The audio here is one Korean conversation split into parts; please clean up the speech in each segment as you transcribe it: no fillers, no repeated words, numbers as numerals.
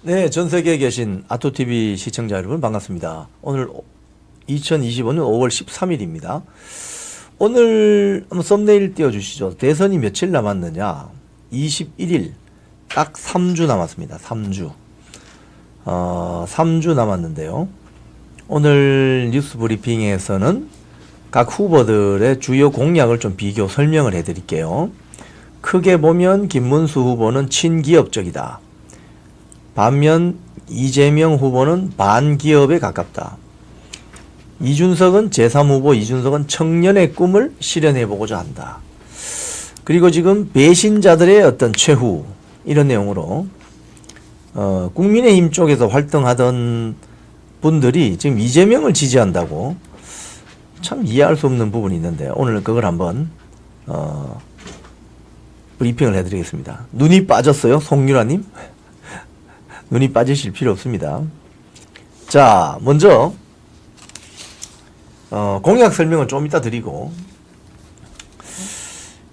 네, 전 세계에 계신 아토TV 시청자 여러분 반갑습니다. 오늘 2025년 5월 13일입니다. 오늘 한번 썸네일 띄워주시죠. 대선이 며칠 남았느냐? 21일, 딱 3주 남았습니다. 3주. 3주 남았는데요. 오늘 뉴스 브리핑에서는 각 후보들의 주요 공약을 좀 비교 설명을 해드릴게요. 크게 보면 김문수 후보는 친기업적이다. 반면 이재명 후보는 반기업에 가깝다. 이준석은 제3후보 이준석은 청년의 꿈을 실현해보고자 한다. 그리고 지금 배신자들의 어떤 최후 이런 내용으로 국민의힘 쪽에서 활동하던 분들이 지금 이재명을 지지한다고 참 이해할 수 없는 부분이 있는데 오늘 그걸 한번 브리핑을 해드리겠습니다. 눈이 빠졌어요, 송유라님? 눈이 빠지실 필요 없습니다. 자, 먼저 공약 설명을 좀 이따 드리고,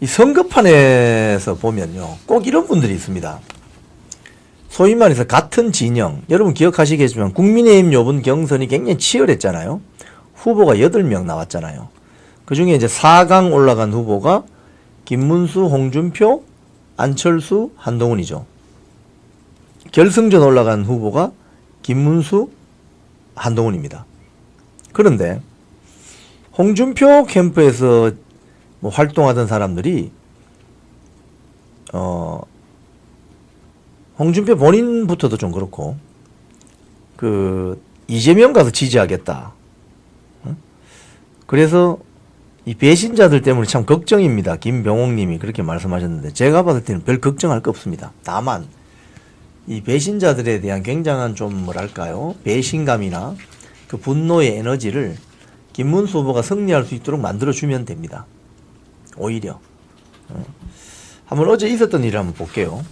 이 선거판에서 보면요, 꼭 이런 분들이 있습니다. 소위 말해서 같은 진영, 여러분 기억하시겠지만 국민의힘 요번 경선이 굉장히 치열했잖아요. 후보가 8명 나왔잖아요. 그 중에 이제 4강 올라간 후보가 김문수, 홍준표, 안철수, 한동훈이죠. 결승전 올라간 후보가 김문수, 한동훈입니다. 그런데 홍준표 캠프에서 뭐 활동하던 사람들이 홍준표 본인부터도 좀 그렇고 이재명 가서 지지하겠다. 그래서 이 배신자들 때문에 참 걱정입니다. 김병옥님이 그렇게 말씀하셨는데 제가 봤을 때는 별 걱정할 거 없습니다. 다만 이 배신자들에 대한 굉장한 좀 뭐랄까요, 배신감이나 그 분노의 에너지를 김문수 후보가 승리할 수 있도록 만들어주면 됩니다. 오히려 한번 어제 있었던 일을 한번 볼게요.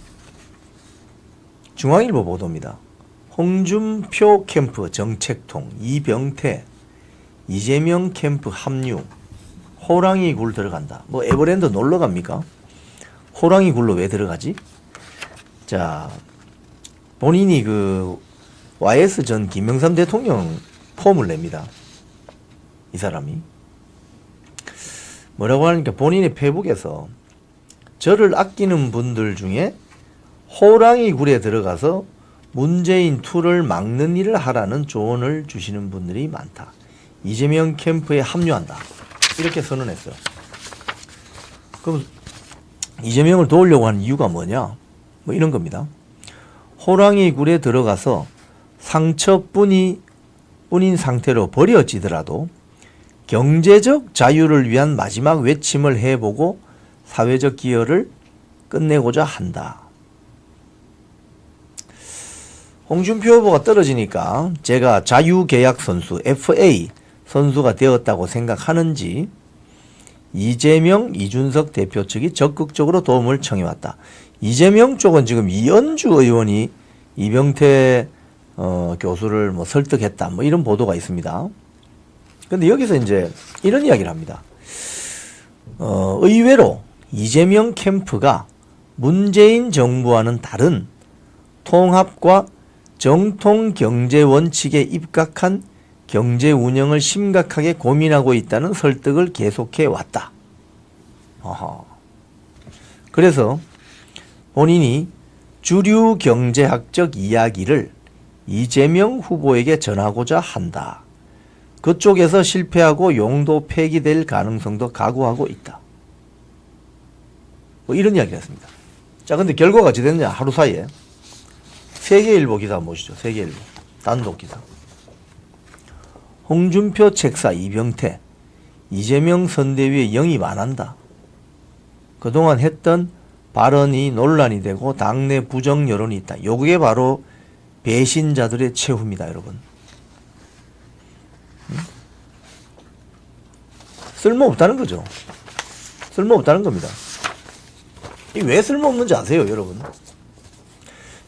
중앙일보 보도입니다. 홍준표 캠프 정책통, 이병태, 이재명 캠프 합류, 호랑이 굴 들어간다. 뭐 에버랜드 놀러 갑니까? 호랑이 굴로 왜 들어가지? 자, 본인이 YS 전 김영삼 대통령 폼을 냅니다. 이 사람이. 뭐라고 하니까 본인의 페이북에서 저를 아끼는 분들 중에 호랑이 굴에 들어가서 문재인 투를 막는 일을 하라는 조언을 주시는 분들이 많다. 이재명 캠프에 합류한다. 이렇게 선언했어요. 그럼 이재명을 도우려고 하는 이유가 뭐냐? 뭐 이런 겁니다. 호랑이 굴에 들어가서 상처뿐인 상태로 버려지더라도 경제적 자유를 위한 마지막 외침을 해보고 사회적 기여를 끝내고자 한다. 홍준표 후보가 떨어지니까 제가 자유계약 선수 FA 선수가 되었다고 생각하는지 이재명, 이준석 대표 측이 적극적으로 도움을 청해왔다. 이재명 쪽은 지금 이현주 의원이 이병태 교수를 뭐 설득했다, 뭐 이런 보도가 있습니다. 근데 여기서 이제 이런 이야기를 합니다. 의외로 이재명 캠프가 문재인 정부와는 다른 통합과 정통 경제 원칙에 입각한 경제 운영을 심각하게 고민하고 있다는 설득을 계속해 왔다. 그래서 본인이 주류 경제학적 이야기를 이재명 후보에게 전하고자 한다. 그쪽에서 실패하고 용도 폐기될 가능성도 각오하고 있다. 뭐 이런 이야기를 했습니다. 자, 근데 결과가 어찌 됐냐? 하루 사이에 세계일보 기사 보시죠. 세계일보 단독 기사. 홍준표 책사 이병태, 이재명 선대위에 영입 안 한다. 그동안 했던 발언이 논란이 되고 당내 부정 여론이 있다. 요게 바로 배신자들의 최후입니다, 여러분. 쓸모없다는 거죠. 쓸모없다는 겁니다. 이 왜 쓸모없는지 아세요, 여러분?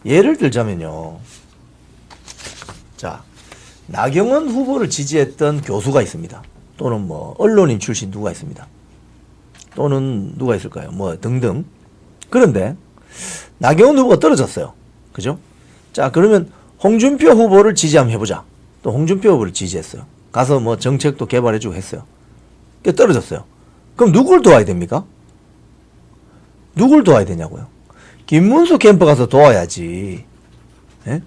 예를 들자면요. 자, 나경원 후보를 지지했던 교수가 있습니다. 또는 뭐 언론인 출신 누가 있습니다. 또는 누가 있을까요? 뭐 등등. 그런데 나경원 후보가 떨어졌어요. 그죠? 자, 그러면 홍준표 후보를 지지 한번 해보자. 또 홍준표 후보를 지지했어요. 가서 뭐 정책도 개발해주고 했어요. 떨어졌어요. 그럼 누굴 도와야 됩니까? 누굴 도와야 되냐고요? 김문수 캠프 가서 도와야지. 예?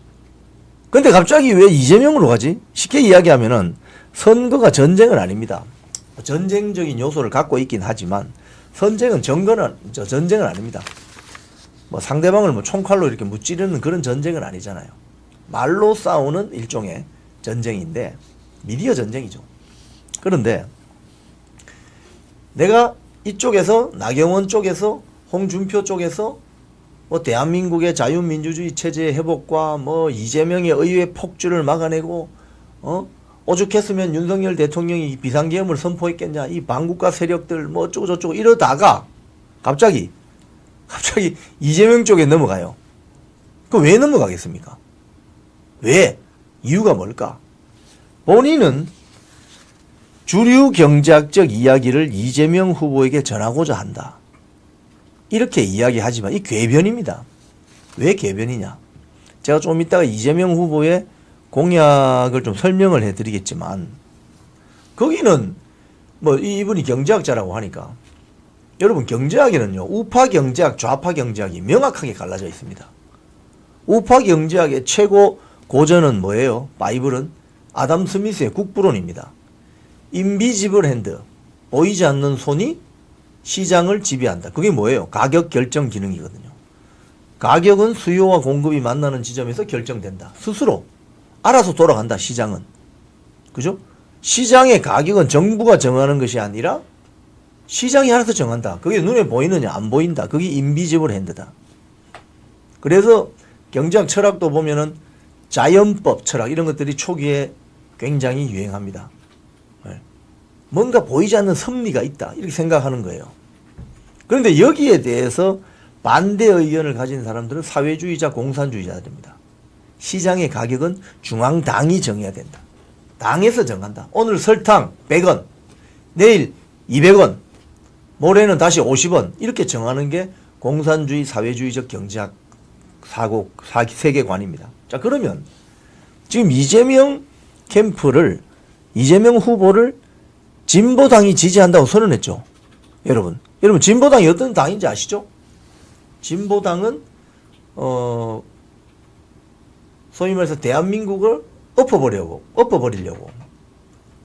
근데 갑자기 왜 이재명으로 가지? 쉽게 이야기하면은 선거가 전쟁은 아닙니다. 전쟁적인 요소를 갖고 있긴 하지만 전쟁은 아닙니다. 뭐 상대방을 뭐 총칼로 이렇게 무찌르는 그런 전쟁은 아니잖아요. 말로 싸우는 일종의 전쟁인데 미디어 전쟁이죠. 그런데 내가 이쪽에서 나경원 쪽에서 홍준표 쪽에서 뭐 대한민국의 자유민주주의 체제의 회복과 뭐 이재명의 의회 폭주를 막아내고 오죽했으면 윤석열 대통령이 비상계엄을 선포했겠냐 이 반국가 세력들 뭐 어쩌고 저쩌고 이러다가 갑자기 이재명 쪽에 넘어가요. 그 왜 넘어가겠습니까? 왜? 이유가 뭘까? 본인은 주류 경제학적 이야기를 이재명 후보에게 전하고자 한다. 이렇게 이야기하지만 이 궤변입니다. 왜 궤변이냐? 제가 좀 이따가 이재명 후보의 공약을 좀 설명을 해드리겠지만 거기는 뭐 이분이 경제학자라고 하니까 여러분 경제학에는요 우파 경제학, 좌파 경제학이 명확하게 갈라져 있습니다. 우파 경제학의 최고 고전은 뭐예요? 바이블은 아담 스미스의 국부론입니다. 인비지블 핸드, 보이지 않는 손이 시장을 지배한다. 그게 뭐예요? 가격 결정 기능이거든요. 가격은 수요와 공급이 만나는 지점에서 결정된다. 스스로 알아서 돌아간다. 시장은. 그죠? 시장의 가격은 정부가 정하는 것이 아니라 시장이 알아서 정한다. 그게 눈에 보이느냐 안 보인다. 그게 인비지블 핸드다. 그래서 경제학 철학도 보면은 자연법 철학 이런 것들이 초기에 굉장히 유행합니다. 뭔가 보이지 않는 섭리가 있다 이렇게 생각하는 거예요. 그런데 여기에 대해서 반대 의견을 가진 사람들은 사회주의자, 공산주의자들입니다. 시장의 가격은 중앙당이 정해야 된다. 당에서 정한다. 오늘 설탕 100원, 내일 200원, 모레는 다시 50원 이렇게 정하는 게 공산주의, 사회주의적 경제학 세계관입니다. 자, 그러면 지금 이재명 후보를 진보당이 지지한다고 선언했죠. 여러분 진보당이 어떤 당인지 아시죠? 진보당은 소위 말해서 대한민국을 엎어버리려고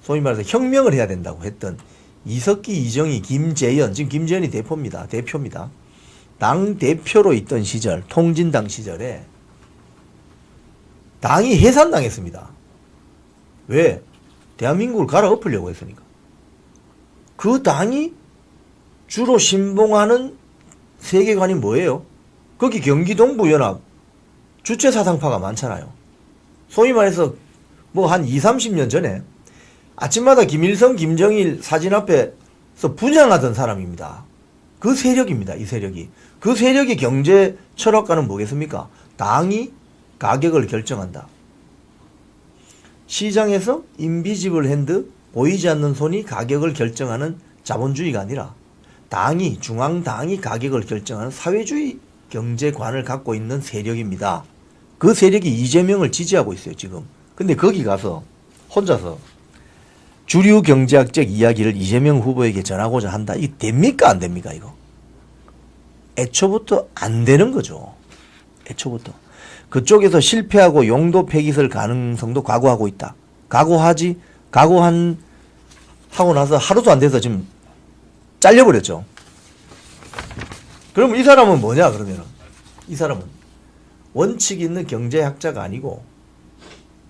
소위 말해서 혁명을 해야 된다고 했던 이석기, 이정희, 김재현, 지금 김재현이 대표입니다. 당 대표로 있던 시절, 통진당 시절에 당이 해산당했습니다. 왜? 대한민국을 갈아엎으려고 했으니까. 그 당이 주로 신봉하는 세계관이 뭐예요? 거기 경기동부연합 주체사상파가 많잖아요. 소위 말해서 뭐 한 20, 30년 전에 아침마다 김일성, 김정일 사진 앞에서 분양하던 사람입니다. 그 세력입니다. 이 세력이. 그 세력의 경제 철학과는 뭐겠습니까? 당이 가격을 결정한다. 시장에서 인비지블 핸드, 보이지 않는 손이 가격을 결정하는 자본주의가 아니라 중앙당이 가격을 결정하는 사회주의 경제관을 갖고 있는 세력입니다. 그 세력이 이재명을 지지하고 있어요, 지금. 근데 거기 가서 혼자서 주류 경제학적 이야기를 이재명 후보에게 전하고자 한다. 이게 됩니까? 안 됩니까? 이거. 애초부터 안 되는 거죠. 애초부터. 그쪽에서 실패하고 용도 폐기설 가능성도 각오하고 있다. 하고 나서 하루도 안 돼서 지금 잘려버렸죠. 그럼 이 사람은 뭐냐, 그러면은. 이 사람은 원칙 있는 경제학자가 아니고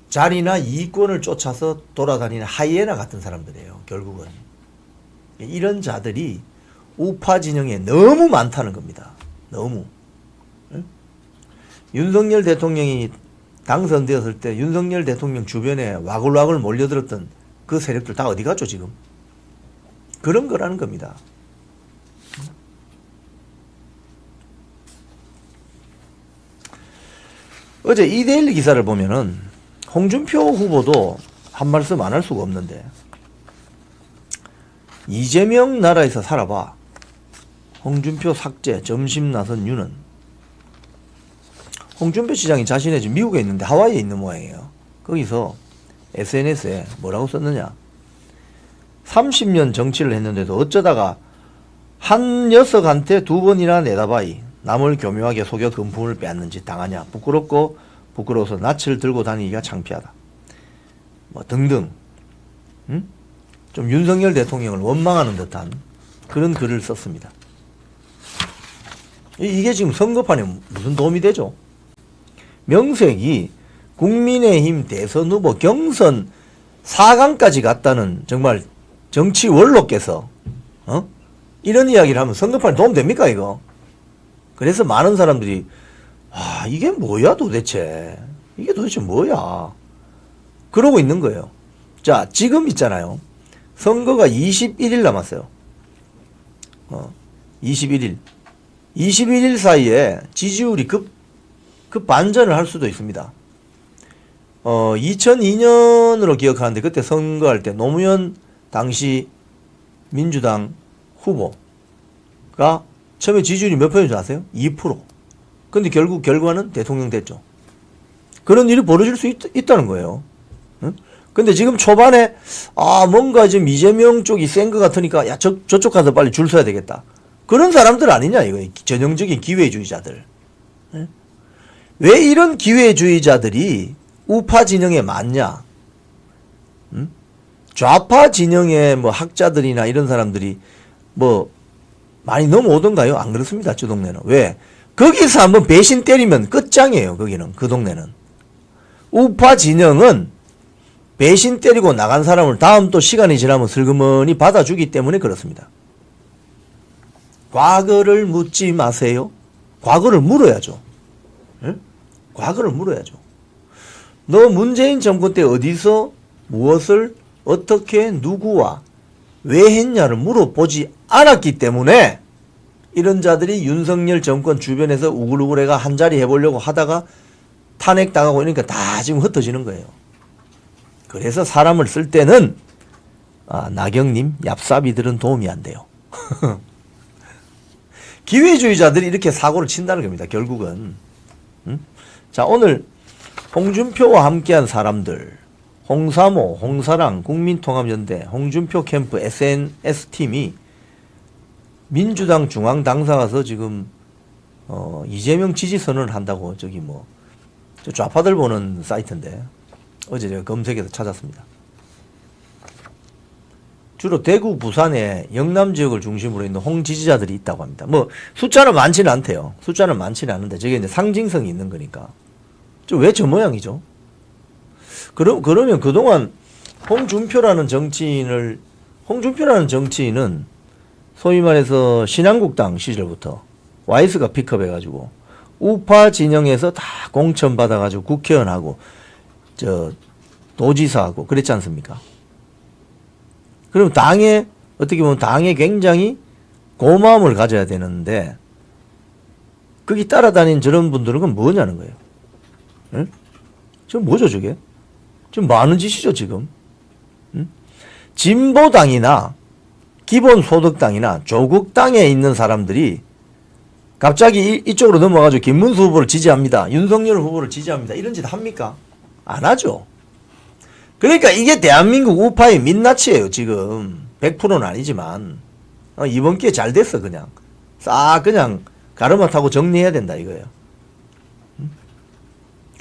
자리나 이익권을 쫓아서 돌아다니는 하이에나 같은 사람들이에요, 결국은. 이런 자들이 우파 진영에 너무 많다는 겁니다. 너무. 응? 윤석열 대통령이 당선되었을 때 윤석열 대통령 주변에 와글와글 몰려들었던 그 세력들 다 어디 갔죠, 지금? 그런 거라는 겁니다. 어제 이데일리 기사를 보면은 홍준표 후보도 한 말씀 안 할 수가 없는데 이재명 나라에서 살아봐. 홍준표 삭제, 점심 나선 유는 홍준표 시장이 자신의 지금 미국에 있는데 하와이에 있는 모양이에요. 거기서 SNS에 뭐라고 썼느냐. 30년 정치를 했는데도 어쩌다가 한 녀석한테 2번이나 내다봐이 남을 교묘하게 속여 금품을 빼앗는지 당하냐. 부끄럽고 부끄러워서 낯을 들고 다니기가 창피하다. 뭐 등등. 좀 윤석열 대통령을 원망하는 듯한 그런 글을 썼습니다. 이게 지금 선거판에 무슨 도움이 되죠? 명색이 국민의힘 대선 후보 경선 4강까지 갔다는 정말 정치 원로께서 이런 이야기를 하면 선거판에 도움 됩니까 이거? 그래서 많은 사람들이 이게 뭐야 도대체? 이게 도대체 뭐야? 그러고 있는 거예요. 자, 지금 있잖아요. 선거가 21일 남았어요. 21일. 21일 사이에 지지율이 급 반전을 할 수도 있습니다. 2002년으로 기억하는데 그때 선거할 때 노무현 당시 민주당 후보가 처음에 지지율이 몇 %인지 아세요? 2%. 근데 결국 결과는 대통령 됐죠. 그런 일이 벌어질 수 있다는 거예요. 근데 지금 초반에 뭔가 지금 이재명 쪽이 센 것 같으니까 야 저쪽 가서 빨리 줄 서야 되겠다. 그런 사람들 아니냐 이거. 전형적인 기회주의자들. 왜 이런 기회주의자들이 우파 진영에 많냐? 좌파 진영의 뭐 학자들이나 이런 사람들이 뭐 많이 넘어오던가요? 안 그렇습니다. 저 동네는. 왜? 거기서 한번 배신 때리면 끝장이에요. 거기는. 그 동네는. 우파 진영은 배신 때리고 나간 사람을 다음 또 시간이 지나면 슬그머니 받아주기 때문에 그렇습니다. 과거를 묻지 마세요. 과거를 물어야죠. 응? 과거를 물어야죠. 너 문재인 정권 때 어디서 무엇을 어떻게 누구와 왜 했냐를 물어보지 않았기 때문에 이런 자들이 윤석열 정권 주변에서 우글우글해가 한자리 해보려고 하다가 탄핵당하고 이러니까 다 지금 흩어지는 거예요. 그래서 사람을 쓸 때는 나경님 얍삽이들은 도움이 안 돼요. 기회주의자들이 이렇게 사고를 친다는 겁니다. 결국은. 자, 오늘 홍준표와 함께한 사람들, 홍사모, 홍사랑, 국민통합연대, 홍준표 캠프 SNS팀이 민주당 중앙당사 가서 지금 이재명 지지선언을 한다고 저기 뭐 저 좌파들 보는 사이트인데 어제 제가 검색해서 찾았습니다. 주로 대구, 부산에 영남 지역을 중심으로 있는 홍 지지자들이 있다고 합니다. 뭐 숫자는 많지는 않대요. 숫자는 많지는 않은데 저게 이제 상징성이 있는 거니까. 왜 저 모양이죠? 그러면 그동안 홍준표라는 정치인은 소위 말해서 신한국당 시절부터 YS가 픽업해가지고 우파 진영에서 다 공천 받아가지고 국회의원하고 도지사하고 그랬지 않습니까? 그럼 어떻게 보면 당에 굉장히 고마움을 가져야 되는데 거기 따라다닌 저런 분들은 그건 뭐냐는 거예요. 응? 지금 뭐죠 저게? 지금 많은 짓이죠 지금. 응? 진보당이나 기본소득당이나 조국당에 있는 사람들이 갑자기 이쪽으로 넘어가지고 김문수 후보를 지지합니다. 윤석열 후보를 지지합니다. 이런 짓 합니까? 안 하죠. 그러니까 이게 대한민국 우파의 민낯이에요 지금. 100%는 아니지만 이번 기회에 잘 됐어. 그냥 싹 그냥 가르마 타고 정리해야 된다 이거예요.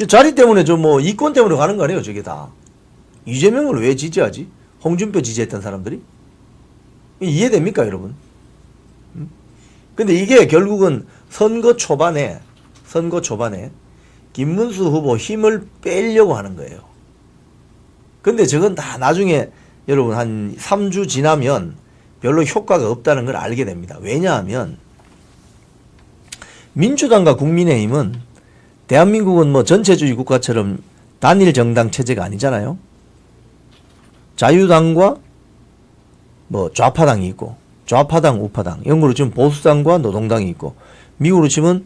자리 때문에 뭐 이권 때문에 가는 거 아니에요 저게 다. 이재명을 왜 지지하지? 홍준표 지지했던 사람들이? 이해됩니까 여러분? 근데 이게 결국은 선거 초반에 김문수 후보 힘을 빼려고 하는 거예요. 근데 저건 다 나중에 여러분 한 3주 지나면 별로 효과가 없다는 걸 알게 됩니다. 왜냐하면 민주당과 국민의힘은 대한민국은 뭐 전체주의 국가처럼 단일 정당 체제가 아니잖아요. 자유당과 뭐 좌파당이 있고 좌파당, 우파당, 영국으로 치면 보수당과 노동당이 있고 미국으로 치면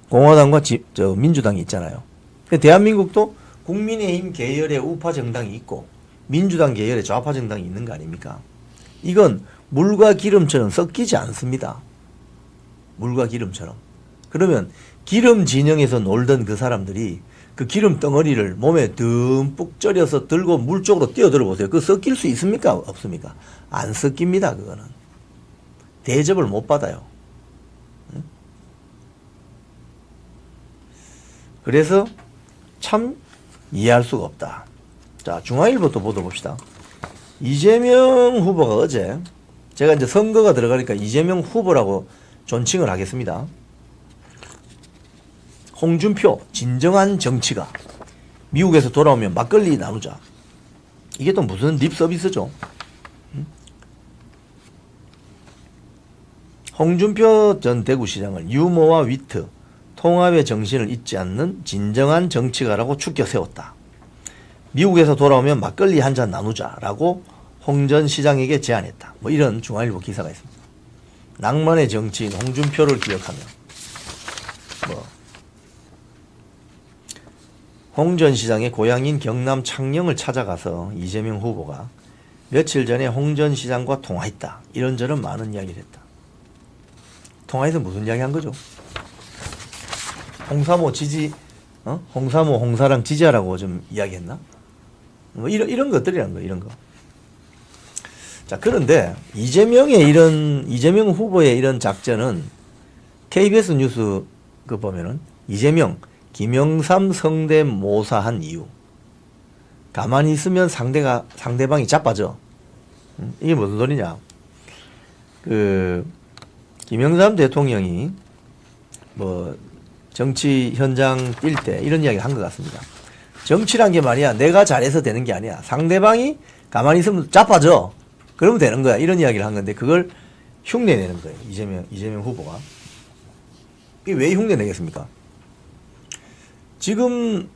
공화당과 민주당이 있잖아요. 대한민국도 국민의힘 계열의 우파 정당이 있고 민주당 계열의 좌파 정당이 있는 거 아닙니까? 이건 물과 기름처럼 섞이지 않습니다. 물과 기름처럼. 그러면 기름 진영에서 놀던 그 사람들이 그 기름 덩어리를 몸에 듬뿍 절여서 들고 물 쪽으로 뛰어들어 보세요. 그거 섞일 수 있습니까? 없습니까? 안 섞입니다. 그거는. 대접을 못 받아요. 그래서 참 이해할 수가 없다. 자, 중앙일보도 보도봅시다. 이재명 후보가 어제, 제가 이제 선거가 들어가니까 이재명 후보라고 존칭을 하겠습니다. 홍준표 진정한 정치가 미국에서 돌아오면 막걸리 나누자. 이게 또 무슨 립 서비스죠? 홍준표 전 대구시장을 유머와 위트, 통합의 정신을 잊지 않는 진정한 정치가라고 축켜 세웠다. 미국에서 돌아오면 막걸리 한 잔 나누자라고 홍 전 시장에게 제안했다. 뭐 이런 중앙일보 기사가 있습니다. 낭만의 정치인 홍준표를 기억하며 홍 전 시장의 고향인 경남 창녕을 찾아가서 이재명 후보가 며칠 전에 홍 전 시장과 통화했다. 이런저런 많은 이야기를 했다. 통화에서 무슨 이야기 한 거죠? 홍사모 지지, 홍사모, 홍사랑 지지하라고 좀 이야기했나? 뭐 이런 것들이란 거예요, 이런 거. 자, 그런데 이재명 후보의 이런 작전은 KBS 뉴스 그 보면은 이재명, 김영삼 성대 모사한 이유. 가만히 있으면 상대방이 자빠져. 이게 무슨 소리냐? 김영삼 대통령이 뭐 정치 현장 뛸 때 이런 이야기 한 것 같습니다. 정치란 게 말이야, 내가 잘해서 되는 게 아니야. 상대방이 가만히 있으면 자빠져. 그러면 되는 거야. 이런 이야기를 한 건데 그걸 흉내내는 거예요. 이재명 후보가. 이게 왜 흉내내겠습니까? 지금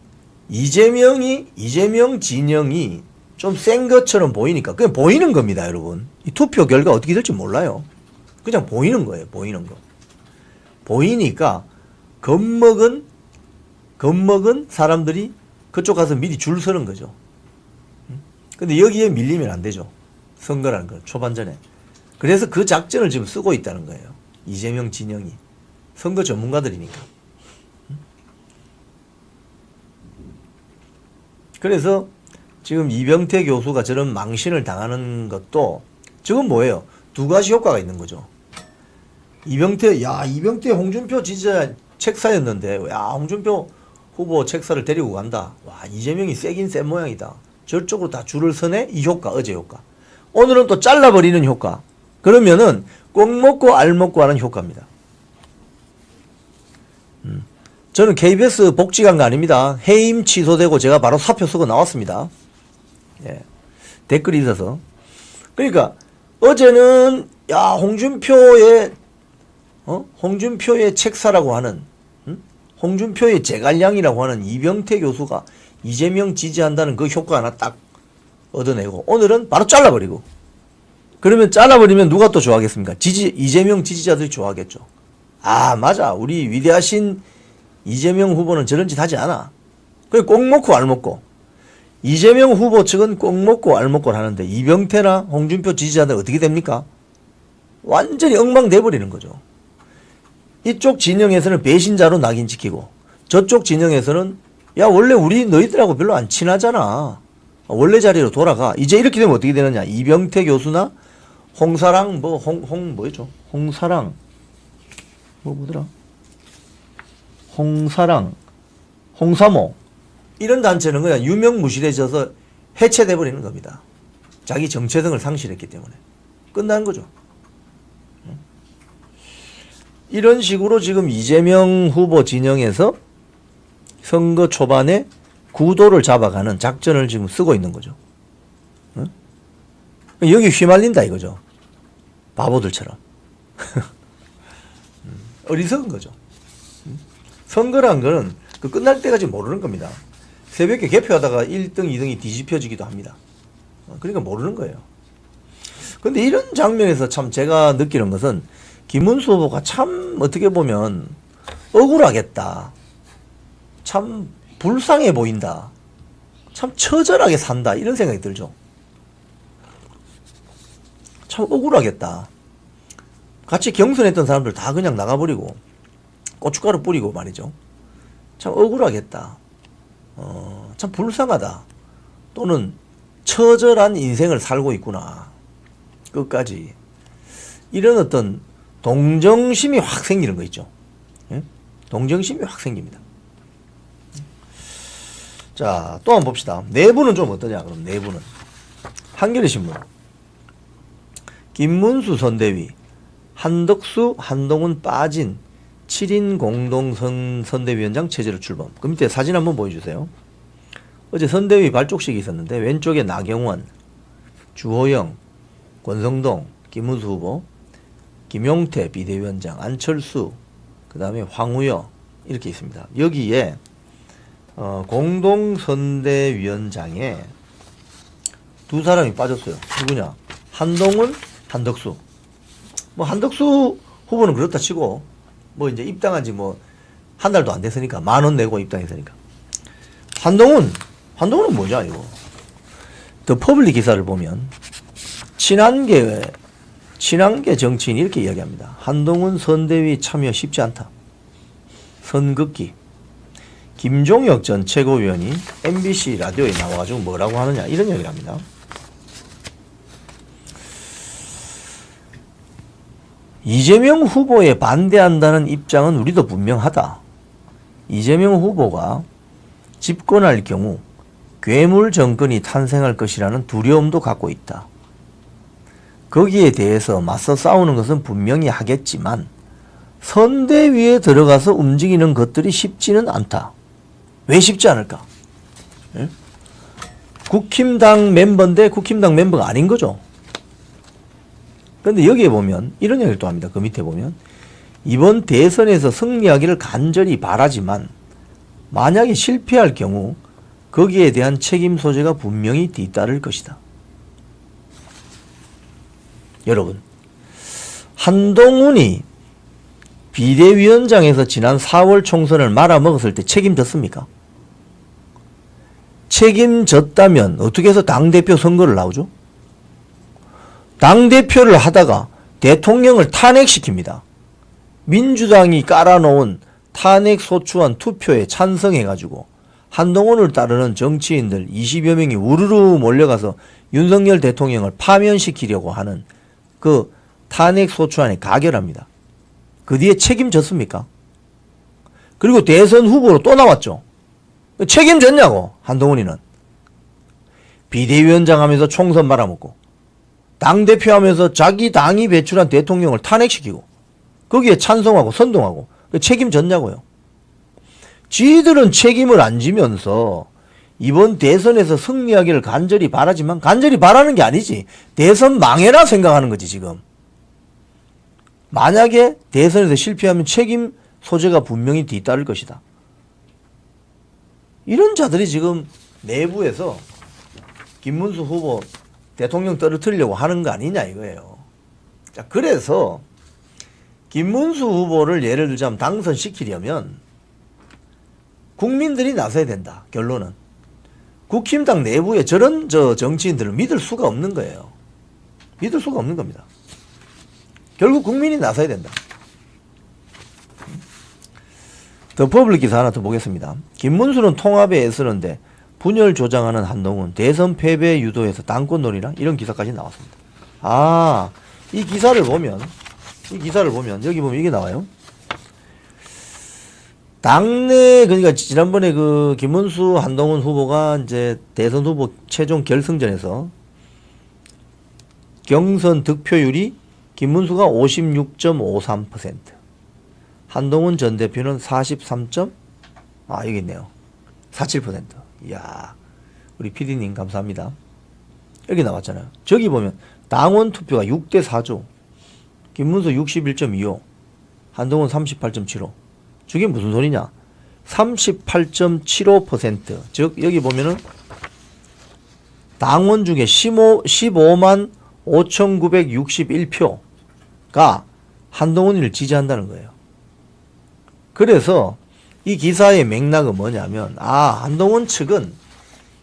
이재명 진영이 좀 센 것처럼 보이니까 그냥 보이는 겁니다, 여러분. 이 투표 결과 어떻게 될지 몰라요. 그냥 보이는 거예요, 보이는 거. 보이니까 겁먹은 사람들이 그쪽 가서 미리 줄 서는 거죠. 근데 여기에 밀리면 안 되죠. 선거라는 건 초반전에. 그래서 그 작전을 지금 쓰고 있다는 거예요. 이재명 진영이. 선거 전문가들이니까. 그래서 지금 이병태 교수가 저런 망신을 당하는 것도 지금 뭐예요? 두 가지 효과가 있는 거죠. 이병태 홍준표 지지자 책사였는데, 야, 홍준표 후보 책사를 데리고 간다. 와, 이재명이 세긴 센 모양이다. 저쪽으로 다 줄을 서네? 이 효과, 어제 효과. 오늘은 또 잘라버리는 효과. 그러면은 꼭 먹고 알 먹고 하는 효과입니다. 저는 KBS 복직한 거 아닙니다. 해임 취소되고 제가 바로 사표 쓰고 나왔습니다. 예. 댓글이 있어서. 그러니까 어제는 야, 홍준표의 책사라고 하는, 홍준표의 제갈량이라고 하는 이병태 교수가 이재명 지지한다는 그 효과 하나 딱 얻어내고, 오늘은 바로 잘라버리고. 그러면 잘라버리면 누가 또 좋아하겠습니까? 이재명 지지자들이 좋아하겠죠. 아, 맞아. 우리 위대하신 이재명 후보는 저런 짓 하지 않아. 그래, 꼭 먹고 알 먹고. 이재명 후보 측은 꼭 먹고 알 먹고 하는데 이병태나 홍준표 지지자들 어떻게 됩니까? 완전히 엉망돼버리는 거죠. 이쪽 진영에서는 배신자로 낙인 찍히고, 저쪽 진영에서는 야, 원래 우리 너희들하고 별로 안 친하잖아. 원래 자리로 돌아가. 이제 이렇게 되면 어떻게 되느냐? 이병태 교수나 홍사랑 뭐였죠? 홍사모 이런 단체는 그냥 유명무실해져서 해체돼 버리는 겁니다. 자기 정체성을 상실했기 때문에 끝나는 거죠. 이런 식으로 지금 이재명 후보 진영에서 선거 초반에 구도를 잡아가는 작전을 지금 쓰고 있는 거죠. 여기 휘말린다 이거죠. 바보들처럼. 어리석은 거죠. 선거란 거는 그 끝날 때까지 모르는 겁니다. 새벽에 개표하다가 1등, 2등이 뒤집혀지기도 합니다. 그러니까 모르는 거예요. 근데 이런 장면에서 참 제가 느끼는 것은 김문수 후보가 참 어떻게 보면 억울하겠다. 참 불쌍해 보인다. 참 처절하게 산다. 이런 생각이 들죠. 참 억울하겠다. 같이 경선했던 사람들 다 그냥 나가버리고 고춧가루 뿌리고 말이죠. 참 억울하겠다. 참 불쌍하다. 또는 처절한 인생을 살고 있구나. 끝까지. 이런 어떤 동정심이 확 생기는 거 있죠. 예? 동정심이 확 생깁니다. 자, 또 한번 봅시다. 내부는 좀 어떠냐, 그럼 내부는. 한겨레신문. 김문수 선대위, 한덕수, 한동훈 빠진 7인 공동선대위원장 체제로 출범. 그 밑에 사진 한번 보여주세요. 어제 선대위 발족식이 있었는데 왼쪽에 나경원, 주호영, 권성동, 김문수 후보, 김용태 비대위원장, 안철수, 그 다음에 황우여 이렇게 있습니다. 여기에 공동선대위원장에 두 사람이 빠졌어요. 누구냐? 한동훈, 한덕수. 뭐 한덕수 후보는 그렇다 치고 뭐 이제 입당한 지 뭐 한 달도 안 됐으니까 10,000원 내고 입당했으니까. 한동훈은 뭐냐 이거. 더 퍼블릭 기사를 보면 친한계 정치인이 이렇게 이야기합니다. 한동훈 선대위 참여 쉽지 않다. 선긋기. 김종혁 전 최고위원이 MBC 라디오에 나와가지고 뭐라고 하느냐 이런 이야기를 합니다. 이재명 후보에 반대한다는 입장은 우리도 분명하다. 이재명 후보가 집권할 경우 괴물 정권이 탄생할 것이라는 두려움도 갖고 있다. 거기에 대해서 맞서 싸우는 것은 분명히 하겠지만 선대위에 들어가서 움직이는 것들이 쉽지는 않다. 왜 쉽지 않을까? 예? 국힘당 멤버인데 국힘당 멤버가 아닌 거죠. 그런데 여기에 보면 이런 얘기를 또 합니다. 그 밑에 보면 이번 대선에서 승리하기를 간절히 바라지만 만약에 실패할 경우 거기에 대한 책임 소재가 분명히 뒤따를 것이다. 여러분, 한동훈이 비대위원장에서 지난 4월 총선을 말아먹었을 때 책임졌습니까? 책임졌다면 어떻게 해서 당대표 선거를 나오죠? 당대표를 하다가 대통령을 탄핵시킵니다. 민주당이 깔아놓은 탄핵소추안 투표에 찬성해가지고 한동훈을 따르는 정치인들 20여 명이 우르르 몰려가서 윤석열 대통령을 파면시키려고 하는 그 탄핵소추안에 가결합니다. 그 뒤에 책임졌습니까? 그리고 대선 후보로 또 나왔죠. 책임졌냐고 한동훈이는. 비대위원장 하면서 총선 말아먹고 당대표 하면서 자기 당이 배출한 대통령을 탄핵시키고 거기에 찬성하고 선동하고 책임졌냐고요. 지들은 책임을 안 지면서 이번 대선에서 승리하기를 간절히 바라지만 간절히 바라는 게 아니지. 대선 망해라 생각하는 거지 지금. 만약에 대선에서 실패하면 책임 소재가 분명히 뒤따를 것이다. 이런 자들이 지금 내부에서 김문수 후보 대통령 떨어뜨리려고 하는 거 아니냐 이거예요. 자, 그래서 김문수 후보를 예를 들자면 당선시키려면 국민들이 나서야 된다. 결론은. 국힘당 내부에 저런 정치인들을 믿을 수가 없는 거예요. 믿을 수가 없는 겁니다. 결국 국민이 나서야 된다. 더 퍼블릭 기사 하나 더 보겠습니다. 김문수는 통합에 애쓰는데 분열 조장하는 한동훈 대선 패배 유도해서 당권 놀이라 이런 기사까지 나왔습니다. 아, 이 기사를 보면 여기 보면 이게 나와요. 당내 그러니까 지난번에 그 김문수 한동훈 후보가 이제 대선 후보 최종 결승전에서 경선 득표율이 김문수가 56.53%, 한동훈 전 대표는 43. 여기 있네요. 47%. 이야, 우리 PD님 감사합니다. 여기 나왔잖아요. 저기 보면 당원 투표가 6대 4죠. 김문수 61.25, 한동훈 38.75. 저게 무슨 소리냐? 38.75%. 즉 여기 보면은 당원 중에 15만 5,961표가 한동훈을 지지한다는 거예요. 그래서 이 기사의 맥락은 뭐냐면 한동훈 측은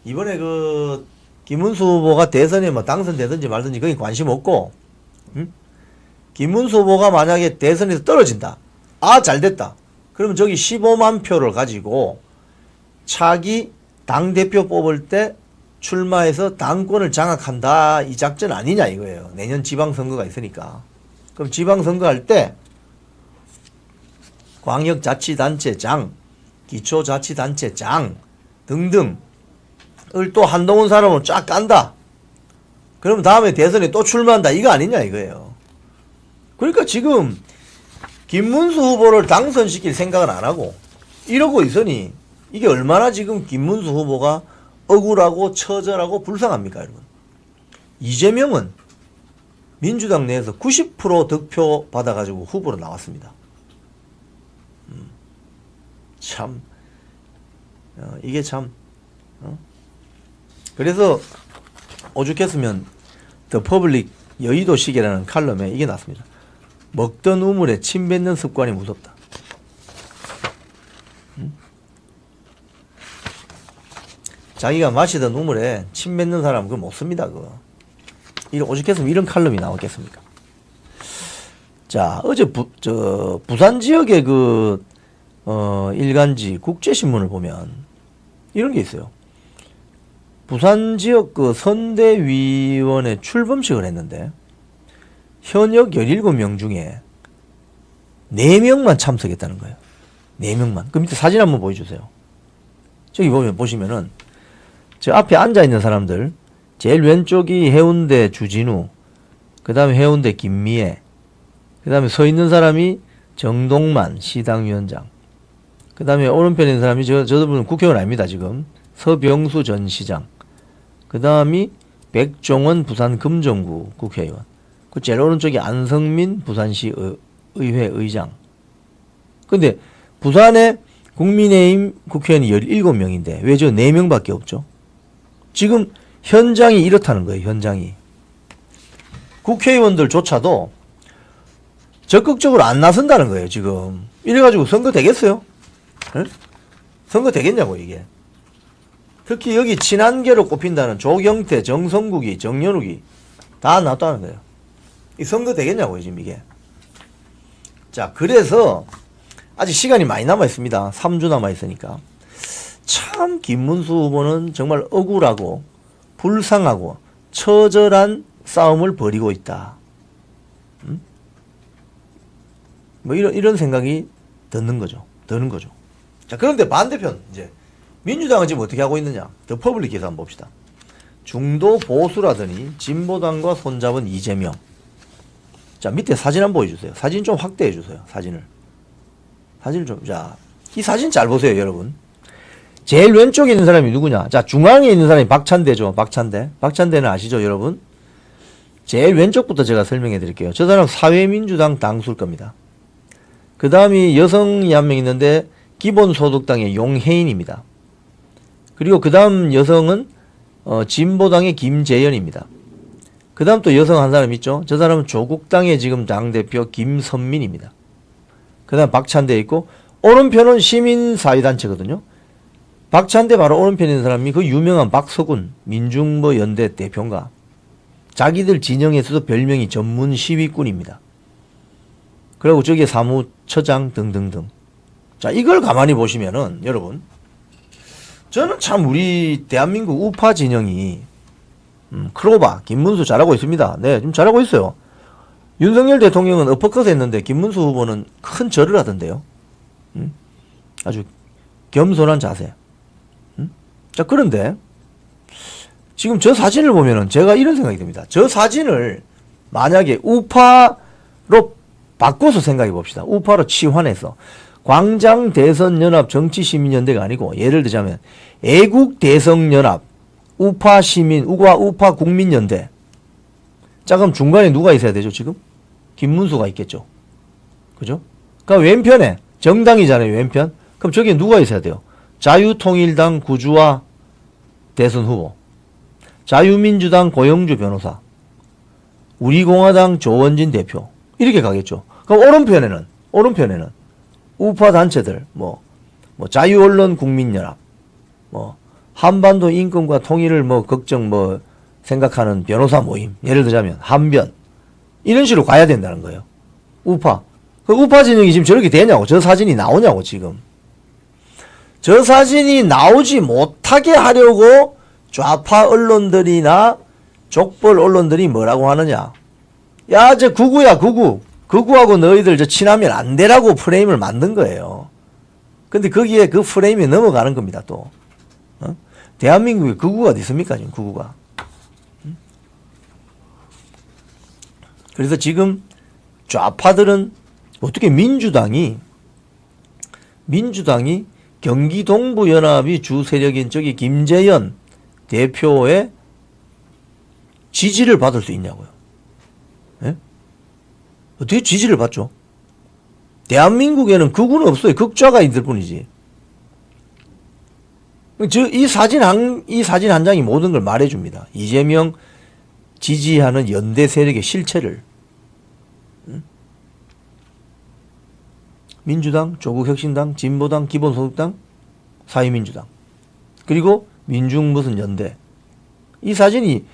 이번에 그 김문수 후보가 대선에 뭐 당선되든지 말든지 거기 관심 없고, 김문수 후보가 만약에 대선에서 떨어진다. 잘됐다. 그러면 저기 15만 표를 가지고 차기 당대표 뽑을 때 출마해서 당권을 장악한다 이 작전 아니냐 이거예요. 내년 지방선거가 있으니까. 그럼 지방선거 할 때 광역자치단체장, 기초자치단체장 등등을 또 한동훈 사람으로 쫙 깐다. 그럼 다음에 대선에 또 출마한다 이거 아니냐 이거예요. 그러니까 지금 김문수 후보를 당선시킬 생각은 안 하고 이러고 있으니 이게 얼마나 지금 김문수 후보가 억울하고 처절하고 불쌍합니까 여러분. 이재명은 민주당 내에서 90% 득표 받아가지고 후보로 나왔습니다. 참 이게 참 그래서 오죽했으면 더 퍼블릭 여의도 시계라는 칼럼에 이게 났습니다. 먹던 우물에 침 뱉는 습관이 무섭다. 자기가 마시던 우물에 침 뱉는 사람 그거 못 씁니다. 그거. 오죽했으면 이런 칼럼이 나왔겠습니까? 자, 어제 부산 지역의 일간지 국제신문을 보면 이런 게 있어요. 부산 지역 선대위원회 출범식을 했는데 현역 17명 중에 4명만 참석했다는 거예요. 4명만. 그 밑에 사진 한번 보여주세요. 저기 보시면은 저 앞에 앉아있는 사람들 제일 왼쪽이 해운대 주진우, 그 다음에 해운대 김미애, 그 다음에 서 있는 사람이 정동만 시당위원장, 그 다음에 오른편에 있는 사람이 저분은 국회의원 아닙니다 지금. 서병수 전 시장, 그 다음이 백종원 부산 금정구 국회의원, 그 제일 오른쪽이 안성민 부산시 의회 의장. 근데 부산에 국민의힘 국회의원이 17명인데 왜 저 4명밖에 없죠? 지금 현장이 이렇다는 거예요. 현장이. 국회의원들조차도 적극적으로 안 나선다는 거예요. 지금. 이래가지고 선거 되겠어요? 네? 선거 되겠냐고 이게. 특히 여기 친한계로 꼽힌다는 조경태, 정성국이, 정연욱이 다 놨다는 거예요. 이 선거 되겠냐고 지금 이게. 자, 그래서 아직 시간이 많이 남아 있습니다. 3주 남아 있으니까. 참 김문수 후보는 정말 억울하고 불쌍하고 처절한 싸움을 벌이고 있다. 뭐 이런 생각이 드는 거죠. 자, 그런데 반대편 이제 민주당은 지금 어떻게 하고 있느냐? 더 퍼블릭에서 한번 봅시다. 중도 보수라더니 진보당과 손잡은 이재명. 자, 밑에 사진 한번 보여주세요. 사진 좀 확대해 주세요. 사진을 좀. 자, 이 사진 잘 보세요, 여러분. 제일 왼쪽에 있는 사람이 누구냐? 자, 중앙에 있는 사람이 박찬대죠. 박찬대는 아시죠, 여러분? 제일 왼쪽부터 제가 설명해 드릴게요. 저 사람 사회민주당 당수일 겁니다. 그 다음이 여성이 한 명 있는데 기본소득당의 용혜인입니다. 그리고 그 다음 여성은 진보당의 김재현입니다. 그 다음 또 여성 한 사람 있죠. 저 사람은 조국당의 지금 당대표 김선민입니다. 그 다음 박찬대 있고 오른편은 시민사회단체거든요. 박찬대 바로 오른편에 있는 사람이 그 유명한 박서군 민중연대 대표인가. 자기들 진영에서도 별명이 전문 시위꾼입니다. 그리고 저기에 사무처장 등등등. 자, 이걸 가만히 보시면은 여러분, 저는 참 우리 대한민국 우파 진영이 크로바 김문수 잘하고 있습니다. 네, 지금 잘하고 있어요. 윤석열 대통령은 어퍼컷 했는데 김문수 후보는 큰 절을 하던데요. 아주 겸손한 자세. 자, 그런데 지금 저 사진을 보면은 제가 이런 생각이 듭니다. 저 사진을 만약에 우파로 바꿔서 생각해 봅시다. 우파로 치환해서 광장대선연합 정치시민연대가 아니고 예를 들자면 애국대성연합 우파시민 우파국민연대. 자, 그럼 중간에 누가 있어야 되죠 지금? 김문수가 있겠죠. 그죠? 그러니까 왼편에 정당이잖아요. 왼편. 그럼 저기에 누가 있어야 돼요? 자유통일당 구주화 대선 후보, 자유민주당 고영주 변호사, 우리공화당 조원진 대표 이렇게 가겠죠. 그럼 오른편에는 우파 단체들 뭐 자유언론 국민연합, 뭐 한반도 인권과 통일을 걱정 생각하는 변호사 모임, 예를 들자면 한변 이런 식으로 가야 된다는 거예요. 우파. 그 우파 진영이 지금 저렇게 되냐고. 저 사진이 나오냐고 지금. 저 사진이 나오지 못하게 하려고 좌파 언론들이나 족벌 언론들이 뭐라고 하느냐. 야, 저 구구야, 구구. 구구하고 너희들 저 친하면 안 되라고 프레임을 만든 거예요. 근데 거기에 그 프레임이 넘어가는 겁니다, 또. 어? 대한민국에 구구가 어디 있습니까, 지금 구구가. 그래서 지금 좌파들은 어떻게 민주당이 경기 동부연합이 주 세력인 저기 김재현 대표의 지지를 받을 수 있냐고요. 예? 어떻게 지지를 받죠? 대한민국에는 극우는 없어요. 극좌가 있을 뿐이지. 이 사진 한 장이 모든 걸 말해줍니다. 이재명 지지하는 연대 세력의 실체를. 민주당, 조국혁신당, 진보당, 기본소득당, 사회민주당, 그리고 민중 무슨 연대. 이 사진이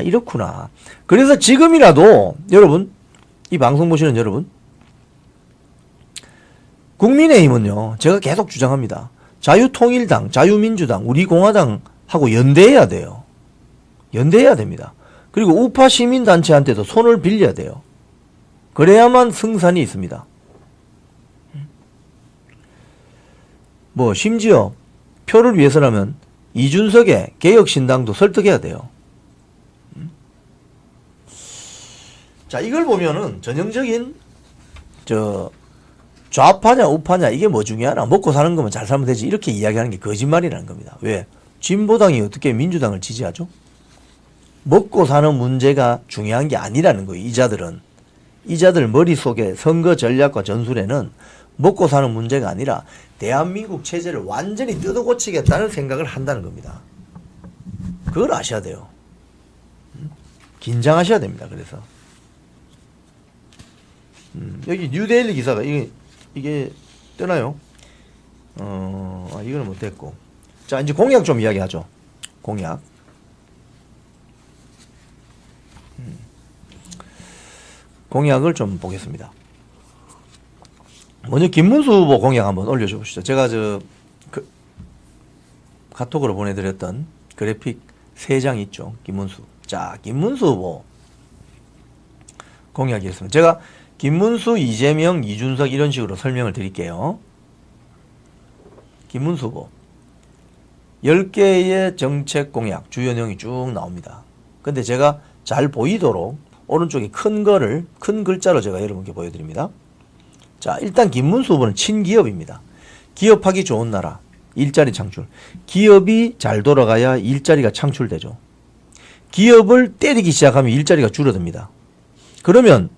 이렇구나. 그래서 지금이라도 여러분, 이 방송 보시는 여러분, 국민의힘은요, 제가 계속 주장합니다. 자유통일당, 자유민주당, 우리공화당하고 연대해야 돼요. 연대해야 됩니다. 그리고 우파 시민단체한테도 손을 빌려야 돼요. 그래야만 승산이 있습니다. 뭐 심지어 표를 위해서라면 이준석의 개혁신당도 설득해야 돼요. 자, 이걸 보면은 전형적인 좌파냐 우파냐 이게 뭐 중요하나, 먹고 사는 거면 잘 살면 되지, 이렇게 이야기하는 게 거짓말이라는 겁니다. 왜? 진보당이 어떻게 민주당을 지지하죠? 먹고 사는 문제가 중요한 게 아니라는 거예요. 이자들 머릿속에 선거 전략과 전술에는 먹고 사는 문제가 아니라 대한민국 체제를 완전히 뜯어고치겠다는 생각을 한다는 겁니다. 그걸 아셔야 돼요. 긴장하셔야 됩니다. 그래서 여기 뉴데일리 기사가 이게 뜨나요? 이거는 못했고. 자, 이제 공약 좀 이야기하죠. 공약. 공약을 좀 보겠습니다. 먼저 김문수 후보 공약 한번 올려주십시오. 제가 카톡으로 보내드렸던 그래픽 3장 있죠. 김문수. 자, 김문수 후보 공약이었습니다. 제가 김문수, 이재명, 이준석 이런 식으로 설명을 드릴게요. 김문수 후보 10개의 정책 공약 주요 내용이 쭉 나옵니다. 근데 제가 잘 보이도록 오른쪽에 큰 글자로 제가 여러분께 보여드립니다. 자, 일단 김문수 후보는 친기업입니다. 기업하기 좋은 나라, 일자리 창출. 기업이 잘 돌아가야 일자리가 창출되죠. 기업을 때리기 시작하면 일자리가 줄어듭니다. 그러면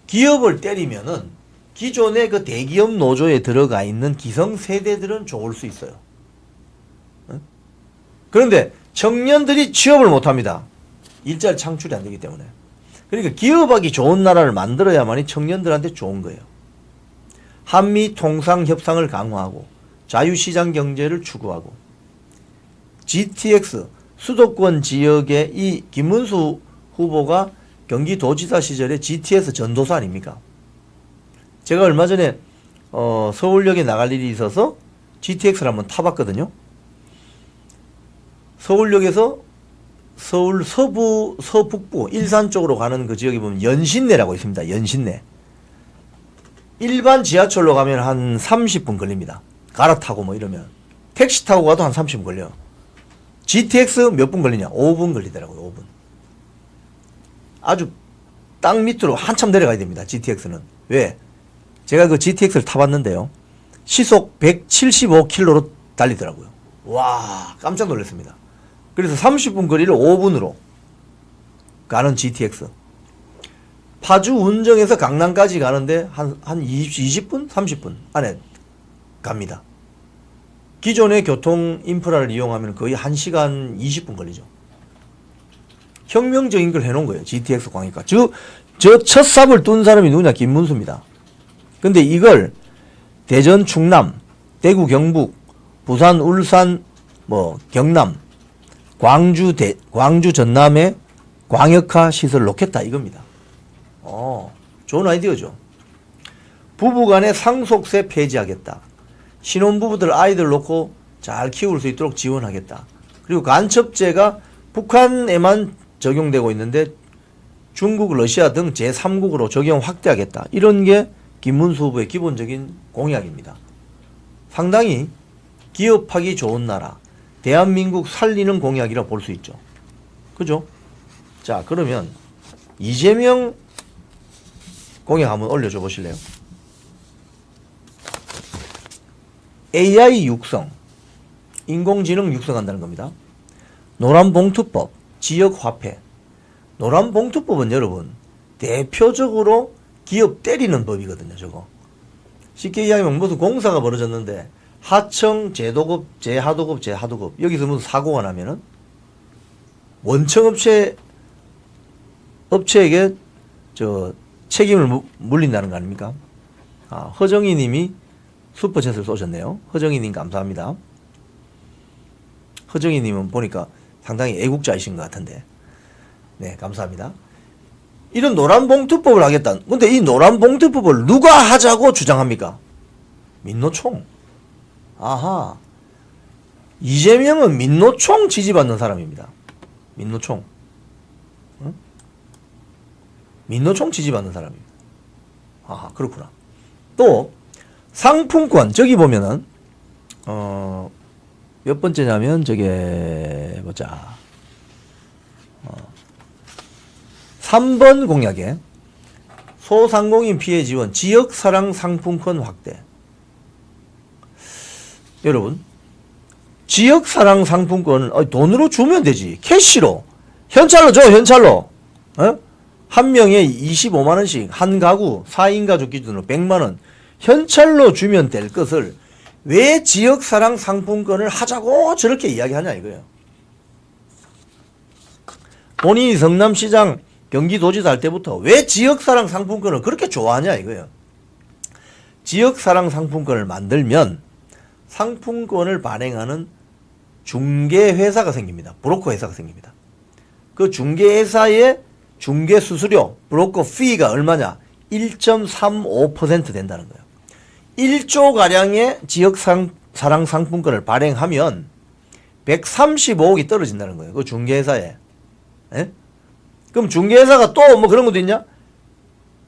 기업을 때리면은 기존의 그 대기업 노조에 들어가 있는 기성세대들은 좋을 수 있어요. 그런데 청년들이 취업을 못합니다. 일자리 창출이 안 되기 때문에. 그러니까 기업하기 좋은 나라를 만들어야만이 청년들한테 좋은 거예요. 한미 통상 협상을 강화하고 자유시장 경제를 추구하고 GTX 수도권 지역의 이 김문수 후보가 경기도지사 시절에 GTX 전도사 아닙니까? 제가 얼마 전에 서울역에 나갈 일이 있어서 GTX를 한번 타봤거든요. 서울역에서 서울 서북부 일산 쪽으로 가는 그 지역에 보면 연신내라고 있습니다. 연신내. 일반 지하철로 가면 한 30분 걸립니다. 갈아타고 뭐 이러면. 택시 타고 가도 한 30분 걸려요. GTX 몇 분 걸리냐? 5분 걸리더라고요. 5분. 아주 땅 밑으로 한참 내려가야 됩니다. GTX는. 왜? 제가 그 GTX를 타봤는데요. 시속 175km로 달리더라고요. 와, 깜짝 놀랐습니다. 그래서 30분 거리를 5분으로 가는 GTX. 파주 운정에서 강남까지 가는데 한 20분? 30분 안에 갑니다. 기존의 교통 인프라를 이용하면 거의 1시간 20분 걸리죠. 혁명적인 걸 해놓은 거예요. GTX 광역화. 저 첫 삽을 뚠 사람이 누구냐? 김문수입니다. 근데 이걸 대전, 충남, 대구, 경북, 부산, 울산, 경남, 광주, 전남에 광역화 시설을 놓겠다 이겁니다. 좋은 아이디어죠. 부부간의 상속세 폐지하겠다. 신혼부부들 아이들 놓고 잘 키울 수 있도록 지원하겠다. 그리고 간첩죄가 북한에만 적용되고 있는데 중국, 러시아 등 제3국으로 적용 확대하겠다. 이런 게 김문수 후보의 기본적인 공약입니다. 상당히 기업하기 좋은 나라, 대한민국 살리는 공약이라 볼 수 있죠. 그죠? 자, 그러면 이재명 공약 한번 올려줘 보실래요? AI 육성, 인공지능 육성한다는 겁니다. 노란봉투법, 지역화폐. 노란봉투법은 여러분 대표적으로 기업 때리는 법이거든요. 저거 쉽게 이야기하면 무슨 공사가 벌어졌는데 하청, 제도급, 제하도급, 제하도급 여기서 무슨 사고가 나면은 원청업체에게 저 책임을 물린다는 거 아닙니까? 허정희 님이 슈퍼챗을 쏘셨네요. 허정희 님 감사합니다. 허정희 님은 보니까 상당히 애국자이신 것 같은데. 네, 감사합니다. 이런 노란봉투법을 하겠다. 근데 이 노란봉투법을 누가 하자고 주장합니까? 민노총. 아하. 이재명은 민노총 지지받는 사람입니다. 민노총. 응? 민노총 지지받는 사람입니다. 아하, 그렇구나. 또 상품권 저기 보면은 몇 번째냐면 저게 보자. 3번 공약에 소상공인 피해 지원 지역사랑 상품권 확대. 여러분 지역사랑 상품권은 돈으로 주면 되지. 캐시로 현찰로 줘. 현찰로. 한 명에 25만원씩 한 가구 4인 가족 기준으로 100만원 현찰로 주면 될 것을 왜 지역사랑 상품권을 하자고 저렇게 이야기하냐 이거예요. 본인이 성남시장 경기도지사 할 때부터 왜 지역사랑 상품권을 그렇게 좋아하냐 이거예요. 지역사랑 상품권을 만들면 상품권을 발행하는 중개회사가 생깁니다. 브로커 회사가 생깁니다. 그 중개회사의 중개수수료, 브로커 피가 얼마냐? 1.35% 된다는 거예요. 1조가량의 지역사랑 상품권을 발행하면 135억이 떨어진다는 거예요. 그 중개회사에. 예? 그럼 중개회사가 또 뭐 그런 것도 있냐?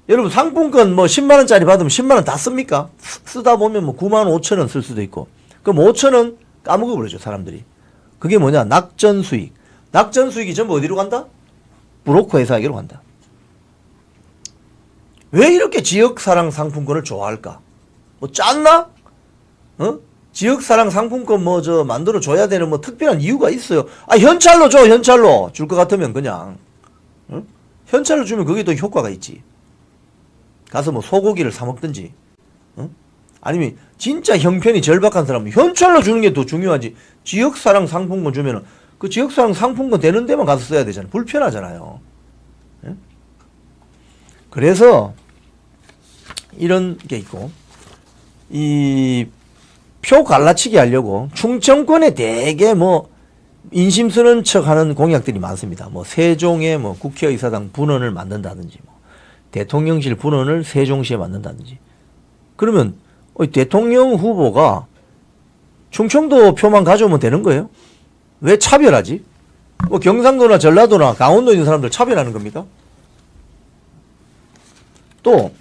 여러분 상품권 뭐 10만원짜리 받으면 10만원 다 씁니까? 쓰다 보면 뭐 9만 5천원 쓸 수도 있고. 그럼 5천원 까먹어버리죠 사람들이. 그게 뭐냐? 낙전 수익. 낙전 수익이 전부 어디로 간다? 브로커 회사에게로 간다. 왜 이렇게 지역사랑 상품권을 좋아할까? 뭐 짰나? 지역사랑 상품권 뭐 저 만들어 줘야 되는 뭐 특별한 이유가 있어요. 현찰로 줘. 현찰로 줄 것 같으면 그냥 현찰로 주면 그게 더 효과가 있지. 가서 뭐 소고기를 사 먹든지 아니면 진짜 형편이 절박한 사람은 현찰로 주는 게 더 중요하지. 지역사랑 상품권 주면은 그 지역사랑 상품권 되는 데만 가서 써야 되잖아요. 불편하잖아요. 예? 그래서 이런 게 있고 이 표 갈라치기 하려고 충청권에 되게 뭐 인심 쓰는 척 하는 공약들이 많습니다. 뭐 세종에 뭐 국회의사당 분원을 만든다든지 뭐 대통령실 분원을 세종시에 만든다든지. 그러면 대통령 후보가 충청도 표만 가져오면 되는 거예요? 왜 차별하지? 뭐 경상도나 전라도나 강원도에 있는 사람들 차별하는 겁니까? 또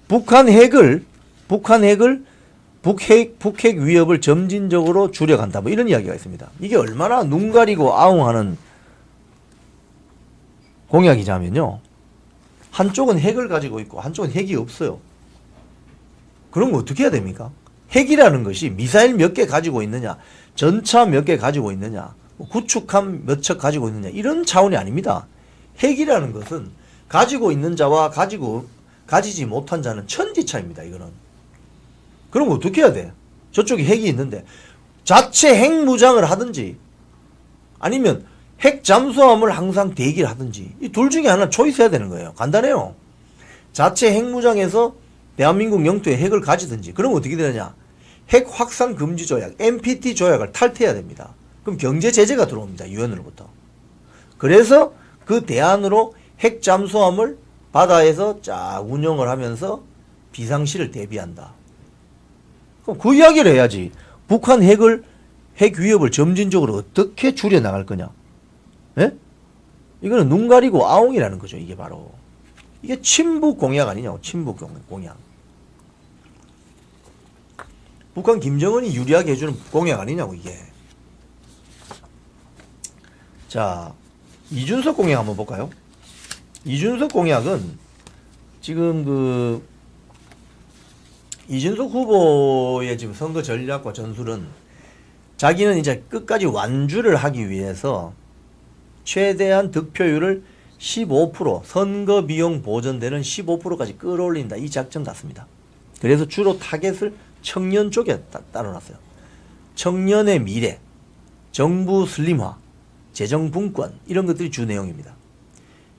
북핵 위협을 점진적으로 줄여간다. 뭐 이런 이야기가 있습니다. 이게 얼마나 눈 가리고 아웅하는 공약이냐면요. 한쪽은 핵을 가지고 있고 한쪽은 핵이 없어요. 그런 거 어떻게 해야 됩니까? 핵이라는 것이 미사일 몇 개 가지고 있느냐, 전차 몇 개 가지고 있느냐, 구축함 몇 척 가지고 있느냐 이런 차원이 아닙니다. 핵이라는 것은 가지고 있는 자와 가지지 못한 자는 천지차입니다. 이거는. 그럼 어떻게 해야 돼? 저쪽에 핵이 있는데 자체 핵무장을 하든지 아니면 핵 잠수함을 항상 대기를 하든지 이 둘 중에 하나 초이스해야 되는 거예요. 간단해요. 자체 핵무장해서 대한민국 영토에 핵을 가지든지. 그럼 어떻게 되느냐? 핵 확산 금지 조약 NPT 조약을 탈퇴해야 됩니다. 그럼 경제 제재가 들어옵니다. 유엔으로부터. 그래서 그 대안으로 핵 잠수함을 바다에서 쫙 운영을 하면서 비상시를 대비한다. 그럼 그 이야기를 해야지. 북한 핵 위협을 점진적으로 어떻게 줄여나갈 거냐. 예? 이거는 눈 가리고 아웅이라는 거죠. 이게 바로. 이게 친북 공약 아니냐고. 친북 공약. 북한 김정은이 유리하게 해주는 공약 아니냐고 이게. 자, 이준석 공약 한번 볼까요? 이준석 공약은 지금 이준석 후보의 지금 선거 전략과 전술은 자기는 이제 끝까지 완주를 하기 위해서 최대한 득표율을 15% 선거 비용 보전되는 15%까지 끌어올린다. 이 작전 같습니다. 그래서 주로 타겟을 청년 쪽에 따라놨어요. 청년의 미래, 정부 슬림화, 재정 분권 이런 것들이 주 내용입니다.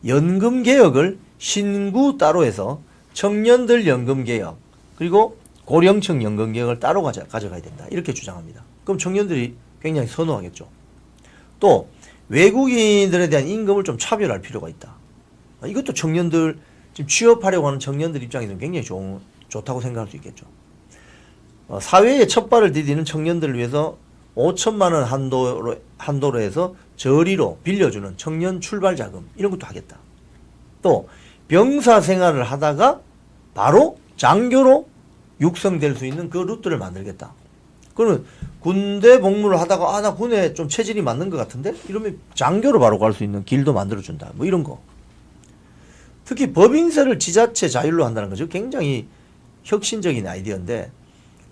연금 개혁을 신구 따로 해서 청년들 연금 개혁 그리고 고령층 연금 개혁을 따로 가져가야 된다. 이렇게 주장합니다. 그럼 청년들이 굉장히 선호하겠죠. 또 외국인들에 대한 임금을 좀 차별할 필요가 있다. 이것도 청년들 지금 취업하려고 하는 청년들 입장에서는 굉장히 좋다고 생각할 수 있겠죠. 사회에 첫 발을 디디는 청년들을 위해서 5천만 원 한도로 해서 저리로 빌려주는 청년 출발 자금 이런 것도 하겠다. 또 병사 생활을 하다가 바로 장교로 육성될 수 있는 그 루트를 만들겠다. 그러면 군대 복무를 하다가 나 군에 좀 체질이 맞는 것 같은데 이러면 장교로 바로 갈 수 있는 길도 만들어준다. 뭐 이런 거. 특히 법인세를 지자체 자율로 한다는 거죠. 굉장히 혁신적인 아이디어인데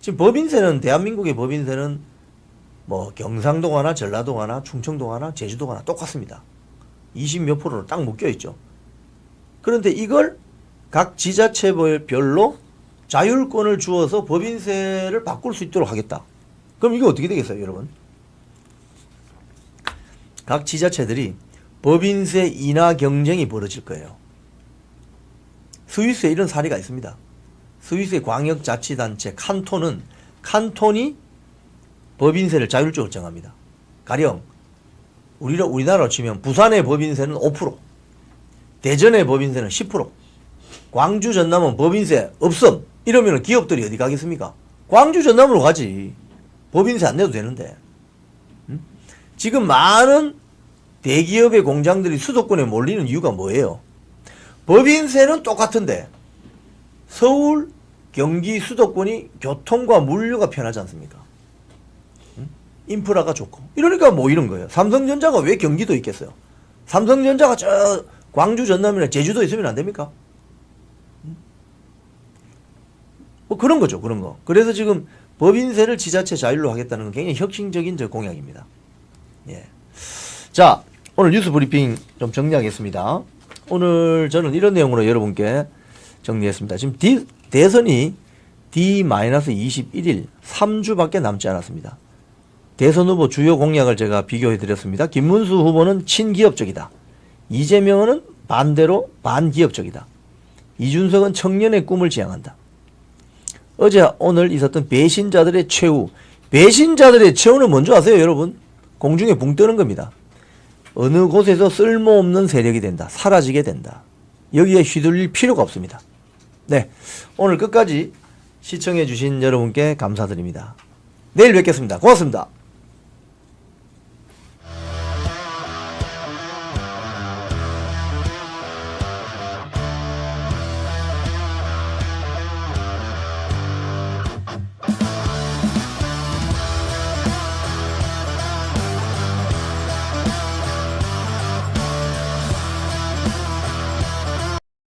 지금 법인세는 대한민국의 법인세는 뭐 경상도 가나 전라도 가나 충청도 가나 제주도 가나 똑같습니다. 20몇 %로 딱 묶여 있죠. 그런데 이걸 각 지자체별로 자율권을 주어서 법인세를 바꿀 수 있도록 하겠다. 그럼 이게 어떻게 되겠어요, 여러분? 각 지자체들이 법인세 인하 경쟁이 벌어질 거예요. 스위스에 이런 사례가 있습니다. 스위스의 광역자치단체 칸톤이 법인세를 자율적으로 정합니다. 가령 우리나라로 치면 부산의 법인세는 5%, 대전의 법인세는 10%, 광주 전남은 법인세 없음 이러면 기업들이 어디 가겠습니까? 광주 전남으로 가지. 법인세 안 내도 되는데. 지금 많은 대기업의 공장들이 수도권에 몰리는 이유가 뭐예요? 법인세는 똑같은데 서울, 경기 수도권이 교통과 물류가 편하지 않습니까? 인프라가 좋고. 이러니까 뭐 이런 거예요. 삼성전자가 왜 경기도 있겠어요? 삼성전자가 저 광주 전남이나 제주도에 있으면 안 됩니까? 뭐 그런 거죠. 그런 거. 그래서 지금 법인세를 지자체 자율로 하겠다는 건 굉장히 혁신적인 공약입니다. 예. 자, 오늘 뉴스 브리핑 좀 정리하겠습니다. 오늘 저는 이런 내용으로 여러분께 정리했습니다. 지금 대선이 D-21일 3주밖에 남지 않았습니다. 대선 후보 주요 공약을 제가 비교해 드렸습니다. 김문수 후보는 친기업적이다. 이재명은 반대로 반기업적이다. 이준석은 청년의 꿈을 지향한다. 어제 오늘 있었던 배신자들의 최후. 배신자들의 최후는 뭔지 아세요, 여러분? 공중에 붕 뜨는 겁니다. 어느 곳에서 쓸모없는 세력이 된다. 사라지게 된다. 여기에 휘둘릴 필요가 없습니다. 네, 오늘 끝까지 시청해 주신 여러분께 감사드립니다. 내일 뵙겠습니다. 고맙습니다.